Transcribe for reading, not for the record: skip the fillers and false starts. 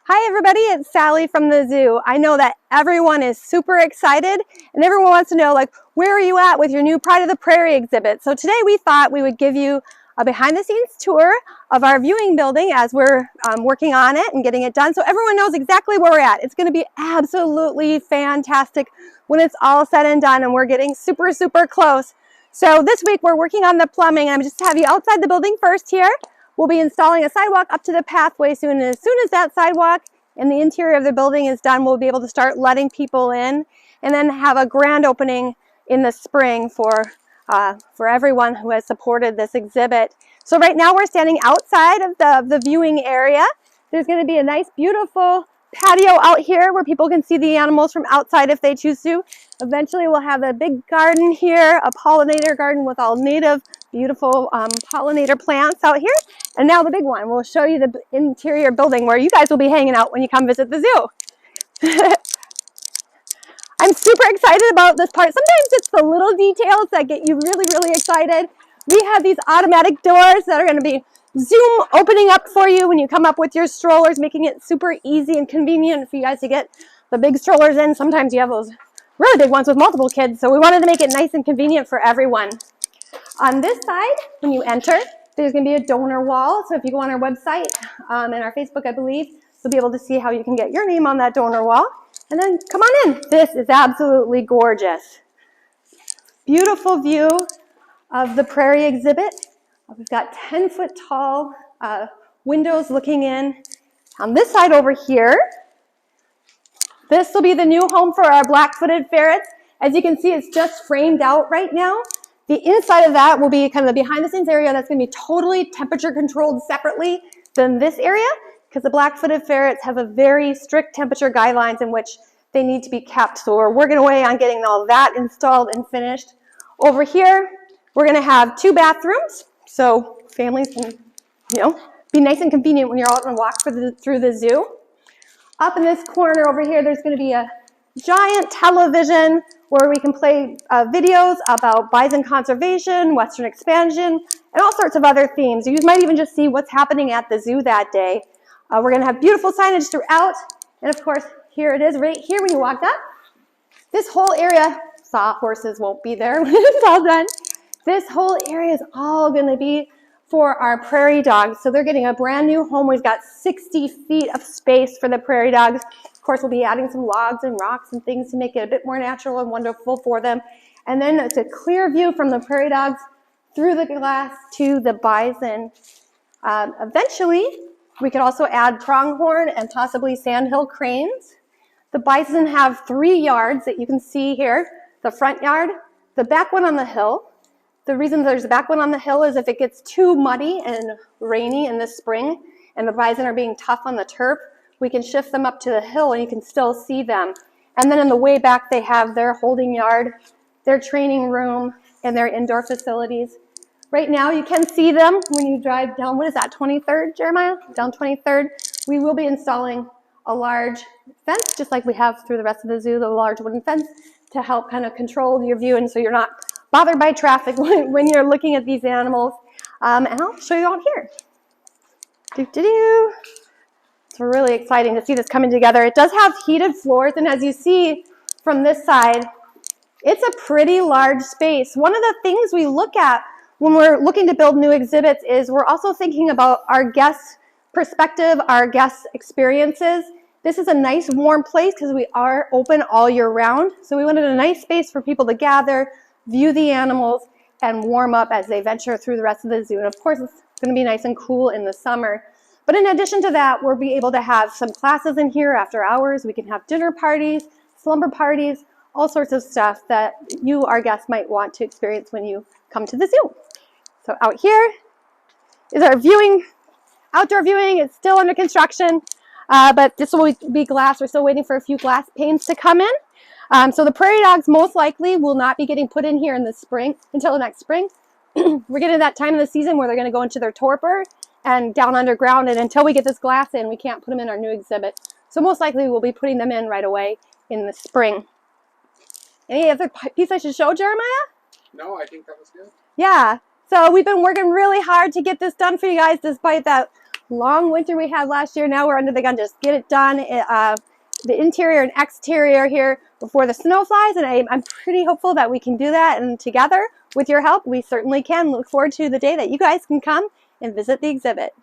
Hi everybody, it's Sally from the zoo. I know that everyone is super excited and everyone wants to know, like, where are you at with your new Pride of the Prairie exhibit? So today we thought we would give you a behind the scenes tour of our viewing building as we're working on it and getting it done, so everyone knows exactly where we're at. It's going to be absolutely fantastic when it's all said and done, and we're getting super close. So this week we're working on the plumbing. I'm just have you outside the building first here. We'll be installing a sidewalk up to the pathway soon. And as soon as that sidewalk and the interior of the building is done, we'll be able to start letting people in and then have a grand opening in the spring for everyone who has supported this exhibit. So right now we're standing outside of the viewing area. There's going to be a nice, beautiful patio out here where people can see the animals from outside if they choose to. Eventually we'll have a big garden here, a pollinator garden with all native, beautiful pollinator plants out here. And now the big one, we'll show you the interior building where you guys will be hanging out when you come visit the zoo. I'm super excited about this part. Sometimes it's the little details that get you really excited. We have these automatic doors that are going to be Zoom opening up for you when you come up with your strollers, making it super easy and convenient for you guys to get the big strollers in. Sometimes you have those really big ones with multiple kids, so we wanted to make it nice and convenient for everyone. On this side, when you enter, there's going to be a donor wall. So if you go on our website and our Facebook, I believe, you'll be able to see how you can get your name on that donor wall. And then come on in. This is absolutely gorgeous. Beautiful view of the Prairie exhibit. We've got 10-foot tall windows looking in. On this side over here, this will be the new home for our black-footed ferrets. As you can see, it's just framed out right now. The inside of that will be kind of the behind-the-scenes area that's going to be totally temperature-controlled separately than this area, because the black-footed ferrets have a very strict temperature guidelines in which they need to be kept. So we're working away on getting all that installed and finished. Over here, we're going to have 2 bathrooms, so families can, be nice and convenient when you're out on a walk through the zoo. Up in this corner over here, there's going to be a giant television where we can play videos about bison conservation, western expansion, and all sorts of other themes. You might even just see what's happening at the zoo that day. We're going to have beautiful signage throughout, and of course, here it is right here when you walk up. This whole area, sawhorses won't be there when it's all done. This whole area is all going to be for our prairie dogs. So they're getting a brand new home. We've got 60 feet of space for the prairie dogs. Of course, we'll be adding some logs and rocks and things to make it a bit more natural and wonderful for them. And then it's a clear view from the prairie dogs through the glass to the bison. Eventually, we could also add pronghorn and possibly sandhill cranes. The bison have 3 yards that you can see here. The front yard, the back one on the hill. The reason there's a back one on the hill is if it gets too muddy and rainy in the spring and the bison are being tough on the turf, we can shift them up to the hill and you can still see them. And then in the way back, they have their holding yard, their training room, and their indoor facilities. Right now, you can see them when you drive down, what is that, 23rd, Jeremiah? Down 23rd. We will be installing a large fence, just like we have through the rest of the zoo, the large wooden fence, to help kind of control your view and so you're not bothered by traffic when you're looking at these animals. And I'll show you out here. It's really exciting to see this coming together. It does have heated floors, and as you see from this side, it's a pretty large space. One of the things we look at when we're looking to build new exhibits is we're also thinking about our guests' perspective, our guests' experiences. This is a nice warm place because we are open all year round. So we wanted a nice space for people to gather, view the animals, and warm up as they venture through the rest of the zoo. And of course, it's going to be nice and cool in the summer. But in addition to that, we'll be able to have some classes in here after hours. We can have dinner parties, slumber parties, all sorts of stuff that you, our guests, might want to experience when you come to the zoo. So out here is our viewing, outdoor viewing. It's still under construction, but this will be glass. We're still waiting for a few glass panes to come in. So the prairie dogs most likely will not be getting put in here in the spring until the next spring. We're getting that time of the season where they're going to go into their torpor and down underground, and until we get this glass in, we can't put them in our new exhibit. So most likely we'll be putting them in right away in the spring. Any other piece I should show, Jeremiah? No, I think that was good. Yeah, so we've been working really hard to get this done for you guys despite that long winter we had last year. Now we're under the gun, just get it done. The interior and exterior here before the snow flies, and I'm pretty hopeful that we can do that, and together with your help we certainly can. Look forward to the day that you guys can come and visit the exhibit.